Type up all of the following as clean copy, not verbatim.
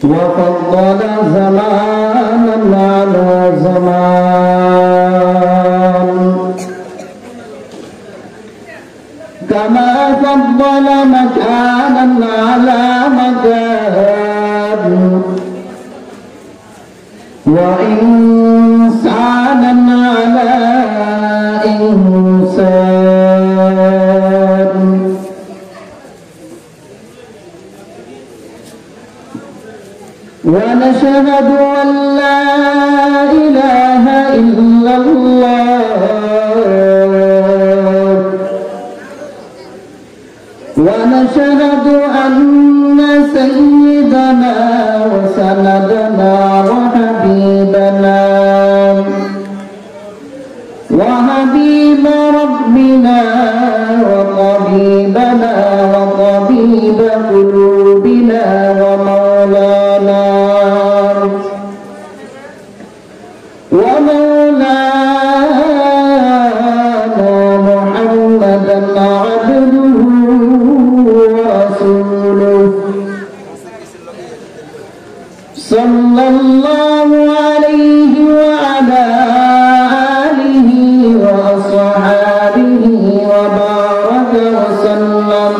وفضل زمانا على زمان كما فضل مكانا على مكان وإنسانا على إنسان ونشهد أن لا إله إلا الله ونشهد أن سيدنا وسندنا وحبيبنا وحبيب ربنا وطبيبنا وطبيب قلوبنا ومولانا محمدا عبده ورسوله صلى الله عليه وعلى آله وأصحابه وبارك وسلم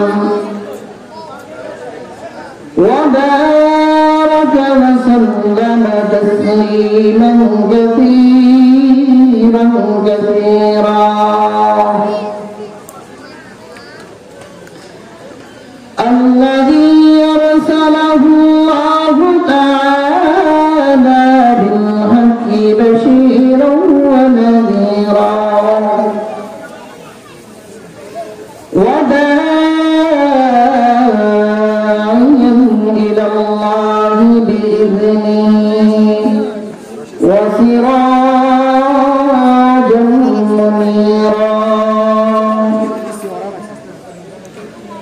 تسليما كثيرا الذي أرسله الله تعالى بالحق بشيرا ونذيرا وداعيا إلى الله بإذنه وسراجا منيرا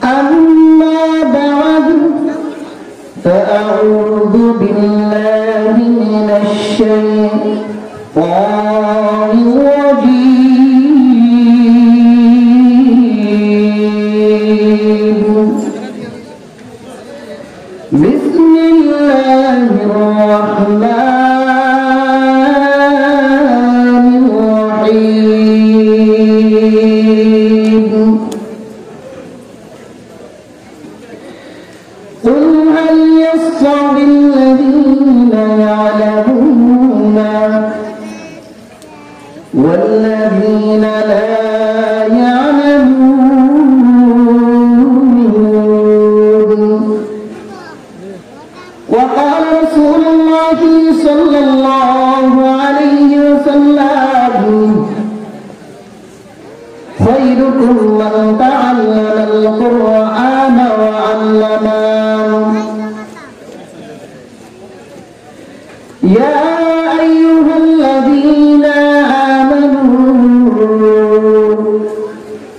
أما بعد فأعوذ بالله من الشيطان الرجيم بسم الله الرحمن الرحيم قل هل يستوي الذين يعلمون والذين لا يعلمون وقال رسول الله صلى الله عليه وسلم خيركم من تعلم القرآن وعلمه يا أيها الذين آمنوا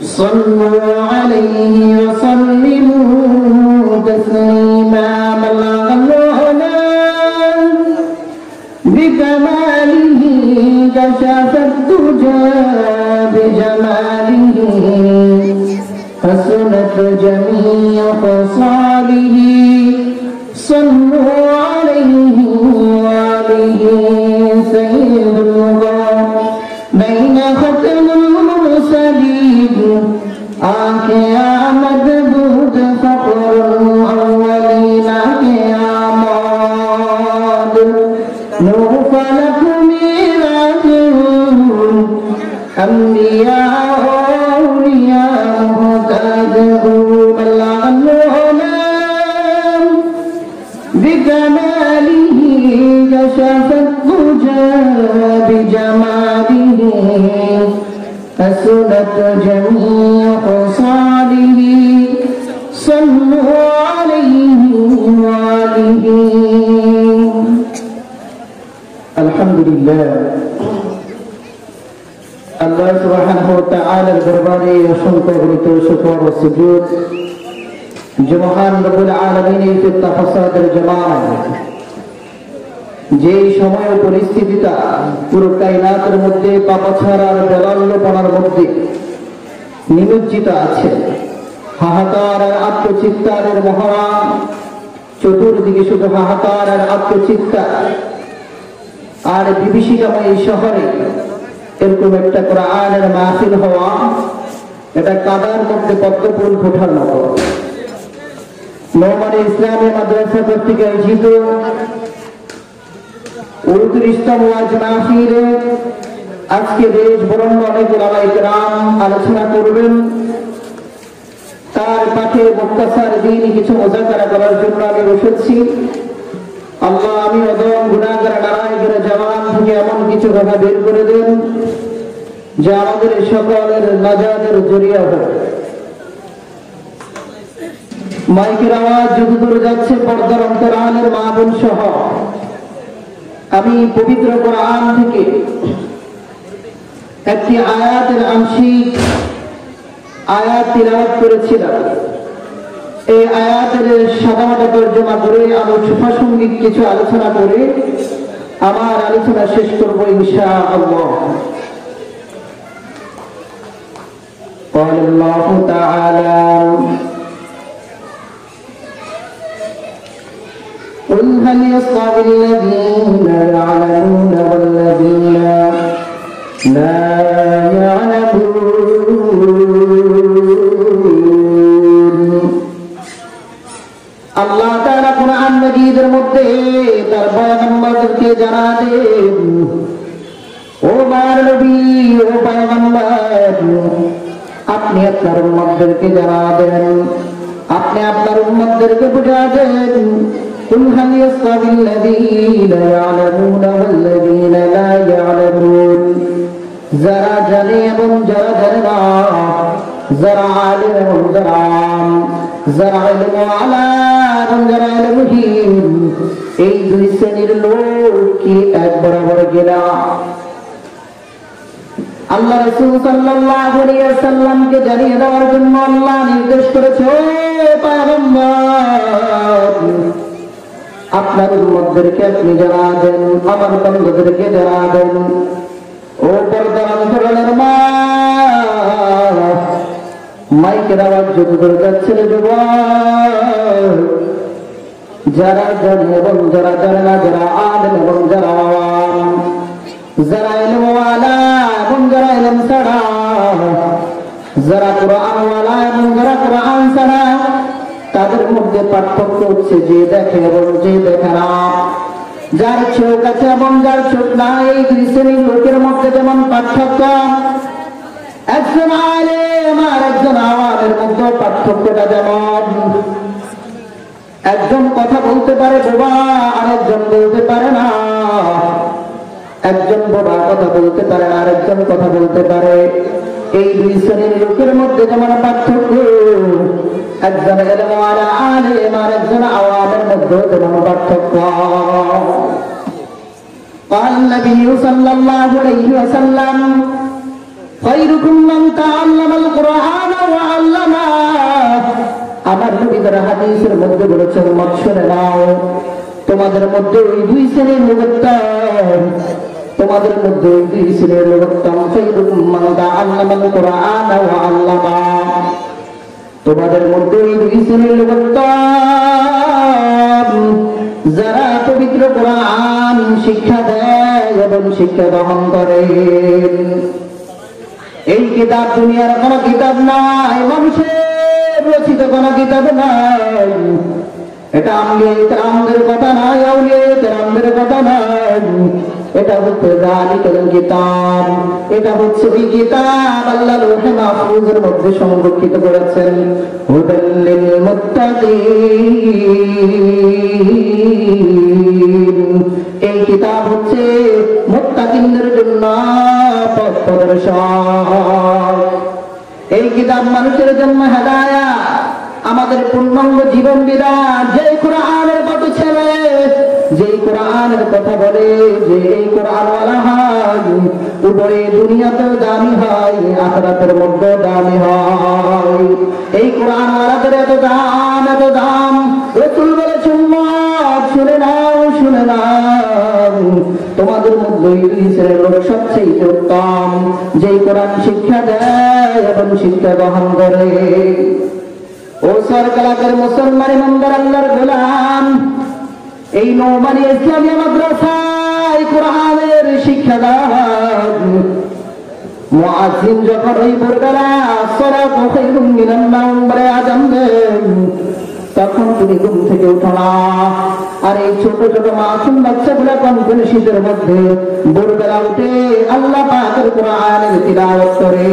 صلوا عليه وسلموا تسليما بلغ العلا بكماله كشف الدجى بجماله حسنت جميع خصاله صلوا عليه وآله سيد الوغى بين ختم المرسلين يا مدبوت فخر الأولين يا ماد نور فلك ميراث أنبياء أولياء مهتدون بلغ العلام بكماله كشف الدجى بجماله حسنت جميع خصاله صلوا عليه وآله الحمد لله আল্লাহ সুবহানাহু ওয়া তাআলার দরবারে অসংখ্য গণিত শুকর ও সুজুদ যে মহান রব্বুল আলামিনের ইত্তেফাসাদের জামাত যে সময় পরিস্থিতিটা পুরো কায়নাতের মধ্যে পাপাছাড়ার বেলাল্যপনার মধ্যে নিমজ্জিত আছে হাহাকার আর আত্মচিৎকারের মহড়া চতুর্দিকে শুধু হাহাকার আর আত্মচিৎকার, আর বিভীষিকাময় এই শহরে এরকম একটা কোরআনের মাহফিল হওয়া, এটা কাদার মধ্যে পদ্মফুল ফোটার মতো। নোমানী ইসলামী মাদ্রাসা কর্তৃক আয়োজিত 29তম ওয়াজ মাহফিলে আজকে দেশ বরণ্য অনেক উলামায়ে কেরাম আলোচনা করবেন। তার পাঠে মুক্তাসার দিন কিছু মুযাকারা করার জন্য আমি বসেছি। আল্লাহ, আমি অদম গুনাহগার নারায়ণের জবান থেকে এমন কিছু কথা বের করে দেন যা আমাদের সকলের নাজাতের জরিয়া হবে। মাইকের আওয়াজ যতদূর যাচ্ছে পর্দার অন্তরালের মা বোন সহ আমি পবিত্র কোরআন থেকে একটি আয়াতের আংশিক আয়াত তিলাওয়াত করেছিলাম। এই আয়াতের সাদামাটা তর্জমা করে প্রাসঙ্গিক কিছু আলোচনা করে আমার আলোচনা শেষ করব ইনশাআল্লাহ। قال الله تعالى قل هل يستوي الذين يعلمون والذين لا يعلمون। আল্লাহ তাআলা কুরআন মাজিদের মধ্যে তার পয়গম্বরকে জানালেন, ও আমার নবী, ও পয়গম্বর, আপনি আপনার উম্মতদেরকে জানাবেন, আপনি আপনার উম্মতদেরকে বুঝাবেন, কুল হাল ইয়াসতাবিল লাযীনা ইয়ালামুনা ওয়াল লাযীনা লা ইয়ালামুন। যারা জানে এবং যারা জানে না, যারা আলিম এবং যারা আম, যারা ইলমু আলা এবং যারা ইলমুহীন, এই দুই শ্রেণীর লোক কি এক বরাবর কিনা? আল্লাহ রাসূল সাল্লাল্লাহু আলাইহি ওয়াসাল্লামকে জানিয়ে দেওয়ার জন্য আল্লাহ নির্দেশ করেছে, ও পয়গম্বর, আপনার উম্মতদেরকে আপনি জানাবেন, আমার বান্দাদেরকে জানাবেন। ও পর্দার অন্তরালের মা, মাইকের আওয়াজ যতদূর যাচ্ছে যুবক, যারা জানে এবং যারা জানে না, যারা আলেম এবং যারা আওয়াম, যারা ইলম ওয়ালা এবং যারা ইলম ছাড়া, যারা কোরআন ওয়ালা এবং যারা কোরআন ছাড়া, তাদের মধ্যে পার্থক্য হচ্ছে যে দেখে এবং যে দেখে না, যার চোখ আছে এবং যার চোখ নাই। এই দুই শ্রেণীর লোকের মধ্যে যেমন পার্থক্য, একজন আলেম আর একজন আওয়ামের মধ্যে পার্থক্যটা যেমন, একজন কথা বলতে পারে বোবা, আরেকজন বলতে পারে না। একজন বোবা কথা বলতে পারে না, আরেকজন কথা বলতে পারে। এই দুই শ্রেণীর লোকের মধ্যে যেমন পার্থক্য, একজন ইলমওয়ালা আলেম আর একজন আওয়ামের মধ্যে যেমন পার্থক্য। قال النبي صلى الله عليه وسلم خيركم من تعلم القرآن وعلمه। আমার নবী তার হাদিসের মধ্যে বলেছেন, মত শুনে নাও, তোমাদের মধ্যে ওই দুই শ্রেণীর লোক উত্তম, তোমাদের মধ্যে ওই দুই শ্রেণীর লোক উত্তম। খায়রুকুম মান তাআল্লামাল কুরআন ওয়া আল্লামা। তোমাদের মধ্যে ওই দুই শ্রেণীর লোক উত্তম, যারা পবিত্র কোরআন শিক্ষা দেয় এবং শিক্ষা গ্রহণ করে। এই কিতাব দুনিয়ার কোন কিতাব নাই, মানুষের রচিত কোন কিতাব নাই। এটা আমদের কথা নাই, আউলিয়াদের কথা নাই। এটা হচ্ছে যালিকাল কিতাব, এটা হচ্ছে ওই কিতাব আল্লাহ লৌহে মাহফুজের মধ্যে সংরক্ষিত করেছেন। হুদাল লিল মুত্তাকিন, এই কিতাব হচ্ছে মুত্তাকিনদের জন্য পথ প্রদর্শক। এই কিতাব মানুষের জন্য হেদায়েত, আমাদের পূর্ণাঙ্গ জীবন বিধান। যে কোরআনের কথা ছেলে, যে কোরআনের কথা বলে, যে এই কোরআন ওয়ালা হয়, উপরে দুনিয়াতেও দামি হয়, আখিরাতের মধ্যে দামি হয়। এই কোরআন ওয়ালাদের এত দাম, এত দাম। রাসূল বলেছেন, উম্মত শুনে নাও, শুনে নাও, তোমাদের মধ্যে দুই শ্রেণীর লোক সবচেয়ে উত্তম, যে কোরআন শিক্ষা দেয় এবং শিক্ষা গ্রহণ করে। ও সরকারের মুসলমান ইমানদার আল্লাহর গোলাম, এই নোমানী ইসলামিয়া মাদ্রাসায় কোরআনের শিক্ষা দান মুয়াজ্জিন যখন ওই ভোরবেলা আসসালাতু খায়রুম মিনান নাওম বলে আযান দেন, তখন তুমি ঘুম থেকে উঠো না। আর এই ছোট ছোট মাসুম বাচ্চাগুলা কনকনে শীতের মধ্যে ভোরবেলা উঠে আল্লাহ পাকের কোরআনের তিলাওয়াত করে।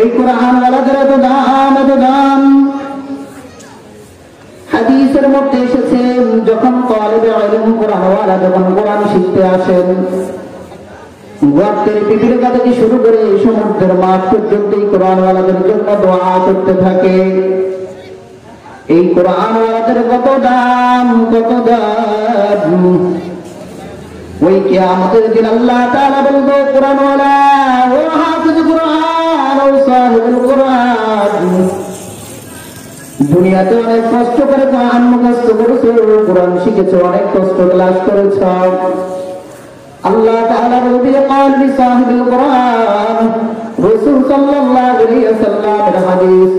এই কোরআন ওয়ালাদের এত দাম। হাদিসের মধ্যে এসেছে যখন তালিবে ইলম কোরআনওয়ালা যখন কোরআন শিখতে আসেন, ওয়াক্তের পিপিলিকা থেকে শুরু করে সমুদ্রের মাঠ পর্যন্ত এই কোরআনওয়ালাদের জন্য দোয়া করতে থাকে। এই কোরআনওয়ালাদের কত দাম। ওই কিয়ামতের দিন আল্লাহ তাআলা বলবে, কোরআনওয়ালা, ও হাফিজ কোরআন, ও সাহিবুল কোরআন, দুনিয়াতে অনেক কষ্ট করে কোরআন মুখস্থ করেছো, কোরআন শিখেছো, অনেক কষ্ট ক্লাস করেছ। আল্লাহ তাআলা বলবে, قال لصاحب القرآن, রাসূল সাল্লাল্লাহু আলাইহি ওয়াসাল্লামের হাদিস,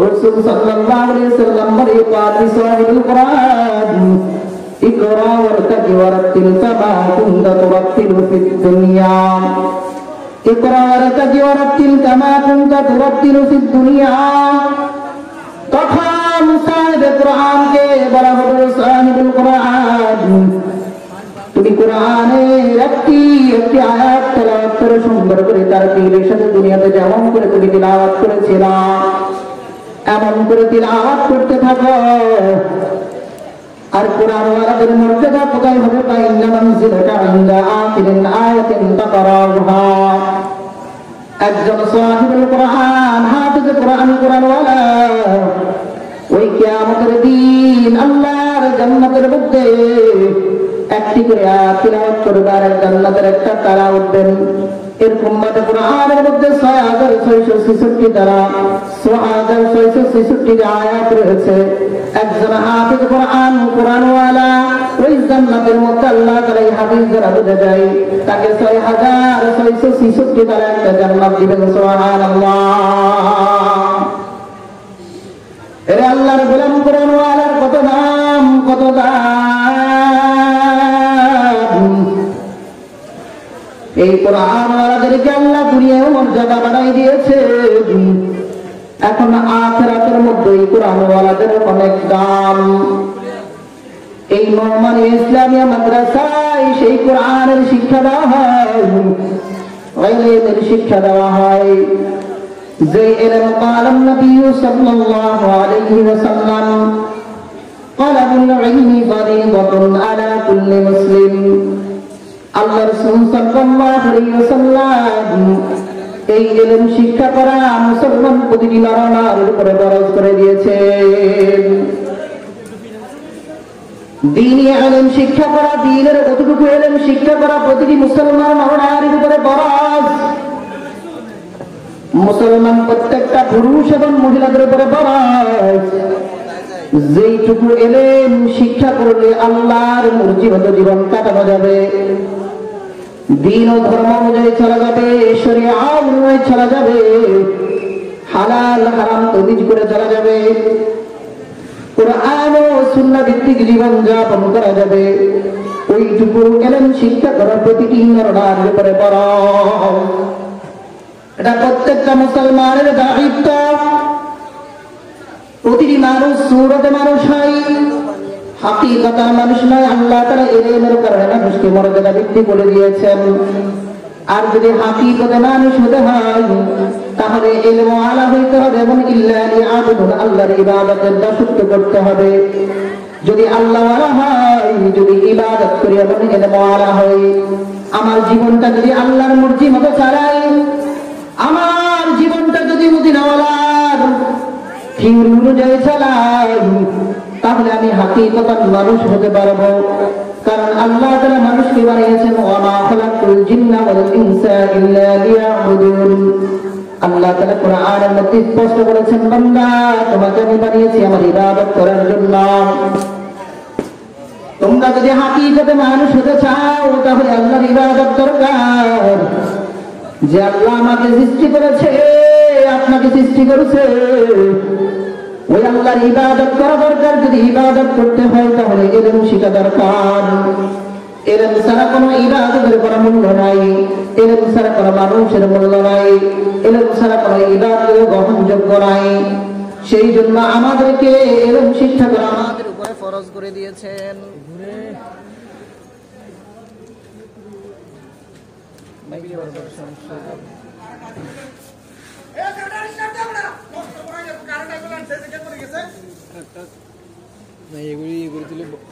রাসূল সাল্লাল্লাহু আলাইহি ওয়াসাল্লাম বলে, قال لصاحب القرآن, اقرأ وارتقي ورتل كما كنت ترتل في الدنيا, اقرأ وارتقي ورتل كما كنت ترتل في الدنيا। তখন সাহিব কোরআনকে বলা হবে, সাহিবুল কোরআন, তুমি কোরআনের একটি আয়াত তেলাওয়াত করে সুন্দর করে তার দিলের সাথে দুনিয়াতে যেমন করে তুমি তিলাওয়াত করেছিলা এমন করে তিলাওয়াত করতে থাকো। আর কোরআনওয়ালাদের মর্যাদা কোথায় হবে? ফাইন্না মানজিলাকা ইনদা আখিরিন আয়াতিন তাকরাউহা। একজন সাহিবুল কোরআন, হাফিজ কোরআন, কোরআনওয়ালা ওই কিয়ামতের দিন আল্লাহর জান্নাতের মধ্যে একটি করে আয়াত তিলাওয়াত করবে আর জান্নাতের একটা তারা উঠবেন। এরকম মতে কোরআনের মধ্যে ৬৬৬৬ তারা, ৬৬৬৬ আয়াত রয়েছে। একজন হাফিজ কোরআন, কোরআনওয়ালা ওই জান্নাতের মধ্যে আল্লাহ তাআলা এই হাফিজ যারা বুঝে যায় তাকে ৬৬৬৬ তারা একটা জান্নাত দিবেন। সুবহানাল্লাহ। এরে আল্লাহর গোলাম, কোরআনওয়ালার কত দাম। এই কোরআনওয়ালাদেরকে আল্লাহ দুনিয়ায় মর্যাদা বাড়াই দিয়েছে। এখন আখিরাতের মধ্যে এই কোরআনওয়ালাদের অনেক দাম। এই নোমানী ইসলামিয়া মাদ্রাসায় সেই কোরআনের শিক্ষা দেওয়া হয়, ইলমের শিক্ষা দেওয়া হয়। যে ইলম কালাম নবী সাল্লাল্লাহু আলাইহি ওয়াসাল্লাম, তালাবুল ইলমি ফরিদাতুন আলা কুল্লি মুসলিম। আল্লাহ রাসূল সাল্লাল্লাহু আলাইহি ওয়াসাল্লাম এই ইলম শিক্ষা করা মুসলমান প্রতিটি নর-নারীর উপরে ফরজ করে দিয়েছেন। দ্বীনি ইলম শিক্ষা করা, দ্বীনের কতটুকু ইলম শিক্ষা করা প্রতিটি মুসলমান নর-নারীর উপরে ফরজ। মুসলমান প্রত্যেকটা পুরুষ এবং মহিলাদের উপরে ফরজ। যেইটুকু ইলম শিক্ষা করলে আল্লাহর মর্জিমত জীবন কাটানো যাবে, দ্বীন ও ধর্ম অনুযায়ী চলা যাবে, শরিয়াত অনুযায়ী চলা যাবে, হালাল হারাম তমিজ করে চলা যাবে, কোরআন ও সুন্নাহ ভিত্তিক জীবন যাপন করা যাবে, ওইটুকু ইলম শিক্ষা করা প্রতিটি নর-নারীর উপরে ফরজ। এটা প্রত্যেকটা মুসলমানের দায়িত্ব। প্রতিটি মানুষ সুরতে মানুষ হয়, হাকিকতার মানুষ নয়। আল্লাহ তাআলা ইলমের কারণে মানুষকে মর্যাদা বৃদ্ধি করে দিয়েছেন। আর যদি হাকিকতে মানুষ হতে হয় তাহলে ইলম ওয়ালা হইতে হবে এবং ইল্লা লিআবুদুন, আল্লাহর ইবাদতের দাসত্ব করতে হবে। যদি আল্লাহ ওয়ালা হয়, যদি ইবাদত করি এবং ইলম ওয়ালা হয়, আমার জীবনটা যদি আল্লাহর মর্জি মতো চালাই, আমার জীবনটা যদি মদিনাওয়ালার থিওরি অনুযায়ী চালাই, তাহলে আমি হাকিকতান মানুষ হতে পারবো। কারণ আল্লাহ তাআলা মানুষকে বানিয়েছেন, ওয়া মা খালাকুল জিন্না ওয়াল ইনসা ইল্লা লিয়াবুদুন। আল্লাহ তাআলা কোরআনের মধ্যে স্পষ্ট বলেছেন, বান্দা তোমাকে আমি বানিয়েছি আমার ইবাদত করার জন্য। তোমরা যদি হাকিকতে মানুষ হতে চাও তাহলে আল্লাহর ইবাদত দরকার। যে আল্লাহ আমাকে সৃষ্টি করেছেন, আপনাকে সৃষ্টি করেছে, ওই আল্লাহর ইবাদত করা দরকার। যদি ইবাদত করতে হয় তাহলে ইলম শিখা দরকার। ইলম ছাড়া কোনো ইবাদতের কোনো মূল্য নাই, ইলম ছাড়া কোনো মানুষের মূল্য নাই, ইলম ছাড়া কোনো ইবাদতের গ্রহণযোগ্য নাই। সেই জন্য আমাদেরকে ইলম শিক্ষা করা আমাদের উপরে ফরজ করে দিয়েছেন।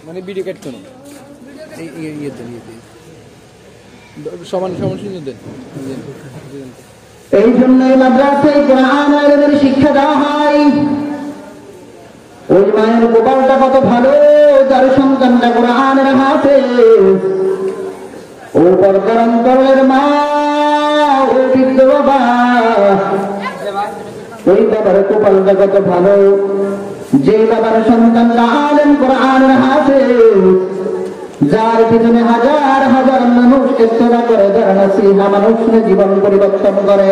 মানে ভিডিও কাট করুন, সমান সমান শুনে দেন। এই জন্যই মাদ্রাসায় কোরআন আলেমের শিক্ষা দেওয়া হয়। ওই মায়ের গোপালটা কত ভালো, যার সন্তানটা কোরআনের হাফেজ। ও পর্দার অন্তরের মা, ও বৃদ্ধ বাবা, ওই বাবার গোপালটা কত ভালো, যে বাবার সন্তানটা আলেম কোরআনের হাফেজ, যার পিছনে হাজার হাজার মানুষ ইত্তেবা করে, যারা নসিহা মানুষের জীবন পরিবর্তন করে।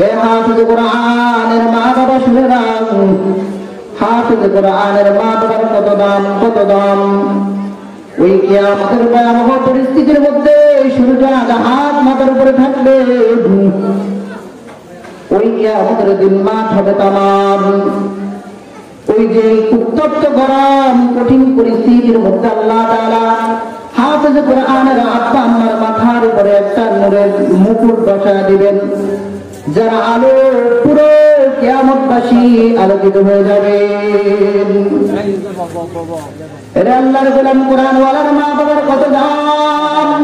এ হাফেজ কোরআনের মা বাবা শুনে রাখ, হাফেজ কোরআনের মা বাবার কত দাম, কত দাম। ওই কিয়ামতের ভয়াবহ পরিস্থিতির মধ্যে সূর্যটা হাত মাথার উপরে থাকবে, ওই কিয়ামতের দিন মাঠ হবে তামাম। ওই যে উত্তপ্ত গরম কঠিন পরিস্থিতির মধ্যে আল্লাহ তাআলা হাফেজ কোরআনের আব্বা আম্মার মাথার উপরে একটা নূরের মুকুট বসায় দিবেন, যারা আলো পুরো কিয়ামতবাসী আলোকিত হয়ে যাবে। এরা আল্লাহর গোলাম কোরআনওয়ালার মা বাবার কত দাম,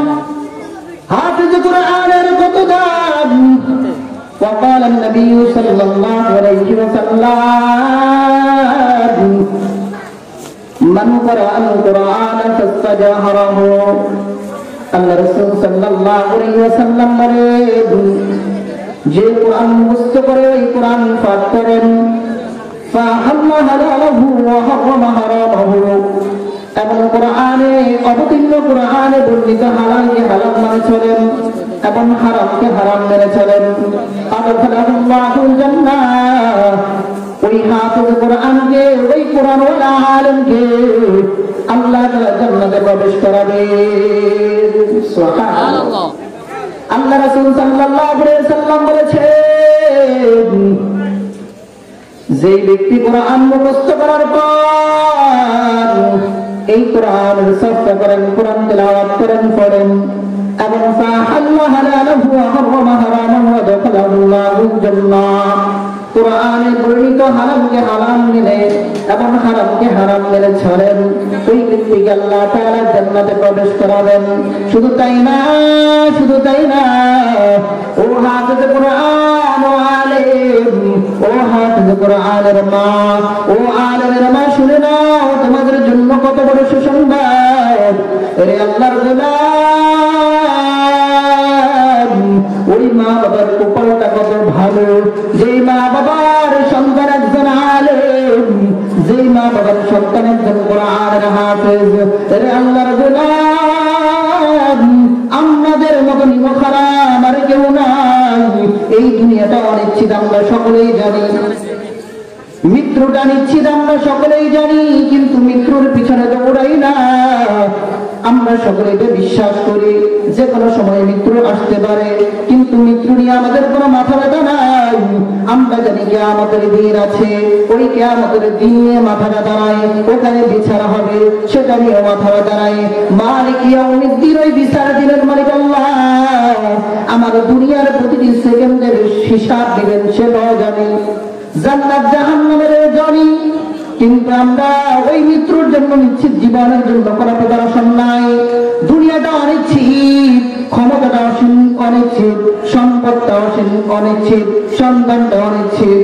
হাফেজ কোরআনের কত দাম। وقال النبي صلى الله عليه وسلم من قرأ القرآن فاستجهره আল্লাহ রাসূল সাল্লাল্লাহু আলাইহি ওয়াসাল্লাম বলেন, যে কোরআন মুখস্থ করে ওই কোরআন পাঠ করেন, ফাহাল্লা হালালাহু ওয়া হারামা হারামাহু, এবং কোরআনে অবতীর্ণ কোরআনে বর্ণিত হালালকে হালাল মানে চলেন এবং হারামকে হারাম মেনে চলেন, আদখালাহুল্লাহুল জান্নাহ, ওই হাফেজ কোরআনকে, ওই কোরআনওয়ালা আলেমকে আল্লাহ তাআলা জান্নাতে প্রবেশ করাবে। সুবহানাল্লাহ। আল্লাহ রাসূল সাল্লাল্লাহু আলাইহি ওয়াসাল্লাম বলেছেন, যে ব্যক্তি কোরআন মুখস্থ করার পর এই কোরআনের চর্চা করেন, কোরআন তেলাওয়াত করেন, পড়েন, এবং ফাহাল্লা হালালাহু ওয়া হারামা হারামাহু ওয়া দাখালাহুল্লাহুল জান্নাহ, কোরআনে বর্ণিত হারামকে হারাম মেনে এবং হারামকে হারাম মেনে চলেন, ওই ব্যক্তিকে আল্লাহ তাআলা জান্নাতে প্রবেশ করাবেন। শুধু তাই না, শুধু তাই না, ও হাফেজ কোরআন, ও আলেম, ও হাফেজ কোরআনের মা, ও আলেমের মা, শুনে নাও, তোমাদের জন্য কত বড় সুসংবাদ। রে আল্লাহর গোলাম, ওই মা বাবার কপালটা কত ভালো, যেই মা বাবার সন্তান একজন আলেম, যেই মা বাবার সন্তান একজন কোরআনের হাফেজ। রে আল্লাহর গোলাম, আমাদের মতো নিমখারাম আর কেউ নাই। এই দুনিয়াটা অনিশ্চিত, আমরা সকলেই জানি। মৃত্যুটা নিশ্চিত, আমরা সকলেই জানি, কিন্তু মৃত্যুর পিছনে দৌড়াই না। আমরা সকলে এটা বিশ্বাস করি যে কোনো সময় মৃত্যু আসতে পারে, কিন্তু মৃত্যু নিয়ে আমাদের কোনো মাথা ব্যথা নাই। আমরা জানি কিয়ামতের দিন আছে, ওই কিয়ামতের দিন নিয়ে মাথাটা দাঁড়ায়, ওখানে বিচার হবে, সেটা নিয়ে মাথা দাঁড়ায়। মালিক ইয়াউমিদ্দিন, ওই বিচার দিনের মালিক আল্লাহ। আমার দুনিয়ার প্রতিটি সেকেন্ডের হিসাব দিবেন, সেটাও জানি, জান্নাত জাহান্নামের জানি, কিন্তু আমরা ওই মৃত্যুর জন্য নিশ্চিত, জীবনের জন্য কোনো প্রিপারেশন নাই। দুনিয়াটা অনিশ্চিত, ক্ষমতাটা অনিশ্চিত, সম্পদটা অনিশ্চিত, সন্তানটা অনিশ্চিত,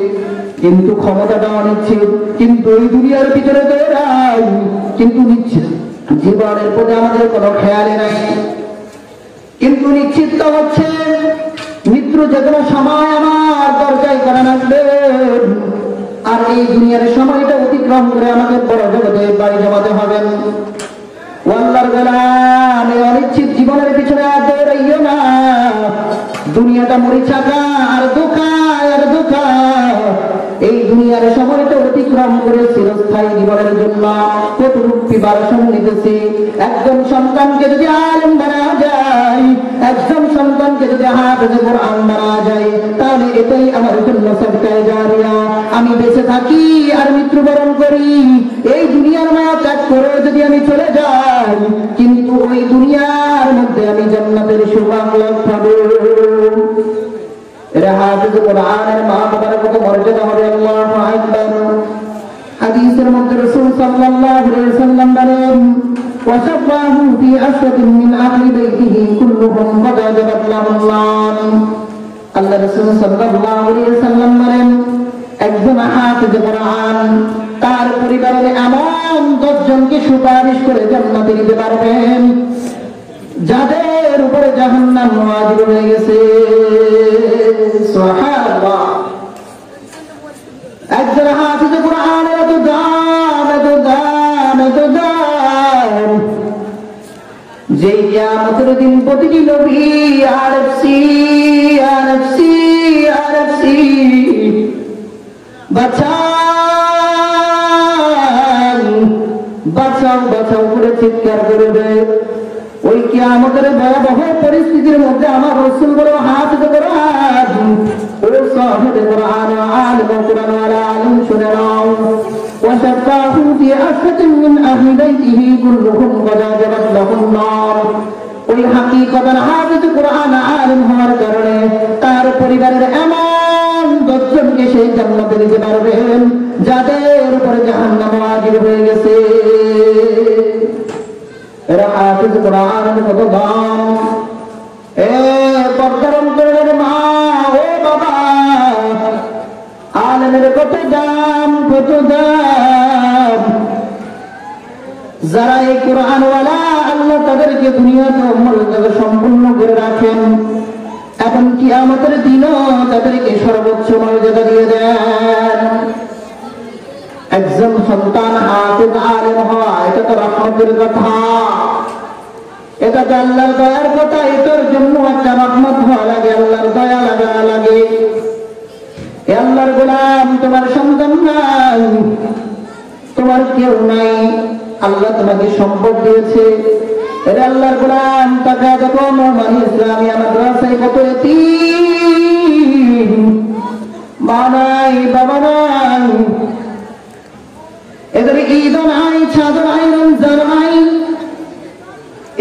কিন্তু ক্ষমতাটা অনিশ্চিত। কিন্তু ওই দুনিয়ার ভিতরে দৌড়াই, কিন্তু নিশ্চিত জীবনের প্রতি আমাদের কোনো খেয়ালই নাই। কিন্তু নিশ্চিত হচ্ছে মৃত্যু যে কোনো সময় আমার দরজায় করা আসবে, আর এই দুনিয়ার সময়টা অতিক্রম করে আমাকে বড় জগতে বাড়ি জমাতে হবেন। আল্লাহর গোলাম, এই অনিশ্চিত জীবনের পিছনে আর দৌড়াইও না। দুনিয়াটা মরিচাকা আর ধোঁকা আর ধোঁকা। এই দুনিয়ার সময়টা অতিক্রম করে চিরস্থায়ী জীবনের জন্য কতটুকু প্রিপারেশন নিতেছি। একজন সন্তানকে যদি আলেম বানা যায়, একজন সন্তানকে যদি হাফেজে কোরআন বানা যায়, তাহলে এটাই আমার জন্য সদকায়ে জারিয়া। আমি বেঁচে থাকি আর মৃত্যুবরণ করি, এই দুনিয়ার মায়া ত্যাগ করে যদি আমি চলে যাই, কিন্তু ওই দুনিয়ার মধ্যে আমি জান্নাতের সুবাংলা পাবো। এরা হাফেজ কোরআনের মা বাবার কত মর্যাদা হবে, আল্লাহু আকবার। হাদিসের মধ্যে রাসূল সাল্লাল্লাহু আলাইহি ওয়াসাল্লাম বলেন, ওয়াসাফাহু ফি আশরাতিন মিন আহলি বাইতিহি কুল্লুহুম ওয়াজাবাত লাহুল নার। আল্লাহ রাসূল সাল্লাল্লাহু আলাইহি ওয়াসাল্লাম বলেন, একজন হাফেজ কোরআন তার পরিবারের এমন 10 জনকে সুপারিশ করে জান্নাতে নিতে পারবেন যাদের উপরে জাহান্নাম ওয়াজিব হয়ে গেছে। সুবহানাল্লাহ। একজন হাফেজ কোরআনের এত দাম, এত দাম, এত দাম, যে কিয়ামতের দিন প্রতিটি নবী আরফসি আরফসি আরফসি বাঁচাও বাঁচাও বাঁচাও করে চিৎকার করবে। ওই কিয়ামতের ভয়াবহ পরিস্থিতির মধ্যে আমার রাসূল বড় হাফেজ কোরআন ও সাহেব কোরআন আলেম কোরআন ওয়ালা আলেম শুনে নাও, ওয়াসাফাহু ফি আশরাতিন মিন আহলি বাইতিহি কুল্লুহুম ওয়াজাবাত লাহুন নার। ওই হাকিকতান হাফেজ কোরআন আলেম হওয়ার কারণে তার পরিবারের এমন 10 জনকে সেই জান্নাতে নিতে পারবেন যাদের উপরে জাহান্নাম ওয়াজিব হয়ে গেছে। এরা হাফেজ কোরআনের কত দাম। এ পর্দার অন্তরের মা ও বাবা, আলেমের কত দাম, কত দাম। যারা এই কোরআনওয়ালা আল্লাহ তাদেরকে দুনিয়াতে মর্যাদা সম্পূর্ণ করে রাখেন এবং কিয়ামতের দিনও তাদেরকে সর্বোচ্চ মর্যাদা দিয়ে দেন। একজন সন্তান হাফেজ আলেম হওয়া এটা তো রহমতের কথা, এটা তো আল্লাহর দয়ার কথা। এটার জন্য একটা রহমত হওয়া লাগে, আল্লাহর দয়া লাগা লাগে। এ আল্লাহর গোলাম, তোমার সন্তান নাই, তোমার কেউ নাই, আল্লাহ তোমাকে সম্পদ দিয়েছে। এরা আল্লাহর গোলাম, তাকে দেখো নোমান ইসলামিয়া মাদ্রাসায় কত এতিম, মা নাই, বাবা নাই, এদের ঈদ নাই, ছাদ নাই, রমজান নাই,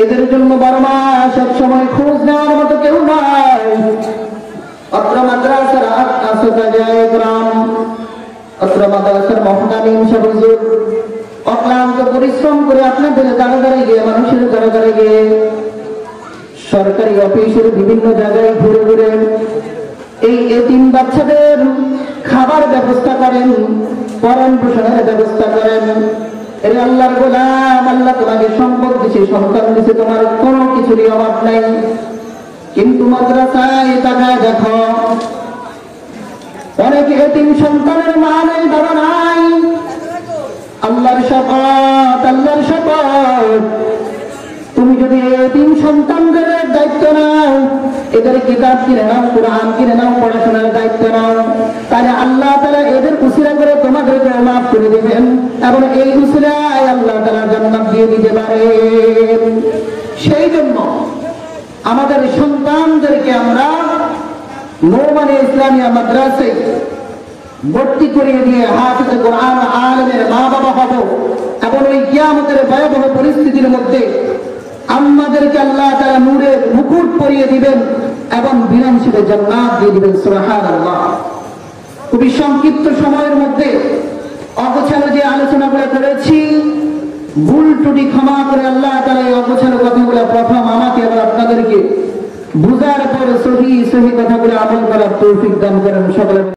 এদের জন্য 12 মাস এক সময় খোঁজ নেওয়ার মতো কেউ নাই। অত্র মাদ্রাসার আসাতায়ে کرام, অত্র মাদ্রাসার মুহতামিম সাহেব হুজুর অক্লান্ত পরিশ্রম করে আপনাদের দ্বারা দ্বারা গিয়ে, মানুষের দ্বারা দ্বারা গিয়ে, সরকারি অফিসের বিভিন্ন জায়গায় ঘুরে ঘুরে এই এতিম বাচ্চাদের খাবার ব্যবস্থা করেন, পরম পোষণের ব্যবস্থা করেন। এর আল্লাহর গোলাম, আল্লাহ তোমাকে সম্পদ দিয়েছে, সন্তান দিয়েছে, তোমার কোনো কিছুরই অভাব নাই। কিন্তু মাদ্রাসায় তাকায় দেখো, অনেক এতিম সন্তানের মা নাই, বাবা নাই। আল্লাহর শপথ, আল্লাহর শপথ, তুমি যদি এতিম সন্তানদের দায়িত্ব নাও, এদের কিতাব কিনে নাও, কোরআন কিনে নাও, পড়াশোনার দায়িত্ব নাও, তাহলে আল্লাহ তাআলা এদের উসিলা করে তোমাদেরকে মাফ করে দিবেন এবং এই উসিলায় আল্লাহ তাআলা জান্নাত দিয়ে দিতে পারেন। সেই জন্য আমাদের সন্তানদেরকে আমরা নোমান ইসলামিয়া মাদ্রাসায় ভর্তি করিয়ে দিয়ে হাফেজ কোরআন আলেমের মা বাবা হব এবং ওই কিয়ামতের ভয়াবহ পরিস্থিতির মধ্যে আমাদেরকে আল্লাহ তাআলা নূরের মুকুট পরিয়ে দিবেন এবং বিনাশে জান্নাত দিয়ে দিবেন। সুবহানাল্লাহ। খুবই সংক্ষিপ্ত সময়ের মধ্যে অগোছালো যে আলোচনাগুলো করেছি, ভুল ত্রুটি ক্ষমা করে আল্লাহ তাআলা এই অগোছালো কথাগুলো প্রথম আমাকে এবং আপনাদেরকে বুঝার পরে সহি কথাগুলো আমল করার তৌফিক দান করেন সকলে।